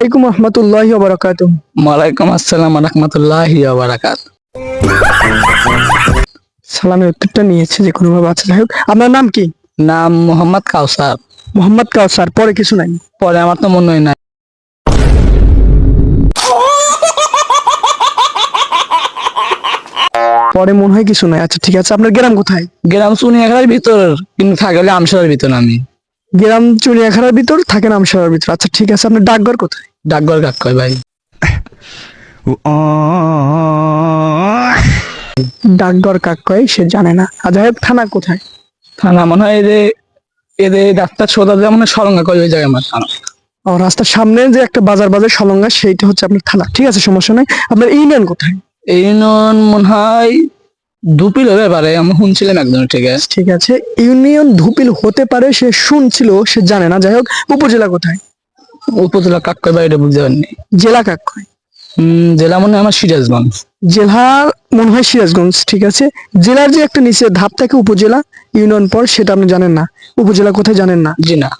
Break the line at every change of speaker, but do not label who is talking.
আলাইকুম রহমতুল্লাহি ওয়া বারাকাতুহু।
ওয়ালাইকুম আসসালাম রাহমাতুল্লাহি ওয়া বারাকাতুহু।
সালামের উত্তরটা নিয়েছে যে কোনো ভাবে। আচ্ছা যাই হোক, আপনার নাম কি?
নাম মোহাম্মদ কাউসার।
মোহাম্মদ কাউসার, পরে কিছু নাই?
পরে আমার তো মনে হয় না।
পরে মনে হয় কিছু নাই। আচ্ছা ঠিক আছে, আপনার গ্রাম কোথায়?
গ্রাম চুনিয়াখালীর ভিতর, কিন্তু থাকে হলে আমসরার ভিতর। আমি
গ্রাম চুনিয়াখানার ভিতর, থাকেন আমশারার ভিতর। আচ্ছা ঠিক আছে, আপনার ডাকঘর কোথায়?
ডাকঘর কাক কয় ভাই।
ডাকঘর কাক কয় সে জানে না। আর যাই হোক, থানা কোথায়?
থানা মনে হয় এদের ডাক্তার সোদা যেমন সরঙ্গা কয় ওই জায়গায় আমার থানা।
ও, রাস্তার সামনে যে একটা বাজার বাজার সলঙ্গা, সেইটা হচ্ছে আপনার থানা। ঠিক আছে, সমস্যা নাই। আপনার ইউনিয়ন কোথায়?
এই ইউনিয়ন মনে হয় দুপিল হতে পারে, আমি শুনছিলাম একজনের থেকে।
ঠিক আছে, ইউনিয়ন ধুপিল হতে পারে, সে শুনছিল, সে জানে না। যাই হোক, উপজেলা কোথায়?
উপজেলা কাক কয় ভাই, এটা বুঝতে পারিনি।
জেলা কাক কয়?
জেলা মনে হয় আমার সিরাজগঞ্জ।
জেলা মনে হয় সিরাজগঞ্জ। ঠিক আছে, জেলার যে একটা নিচে ধাপ থাকে উপজেলা, ইউনিয়ন পর, সেটা আপনি জানেন না। উপজেলা কোথায় জানেন না?
জি না।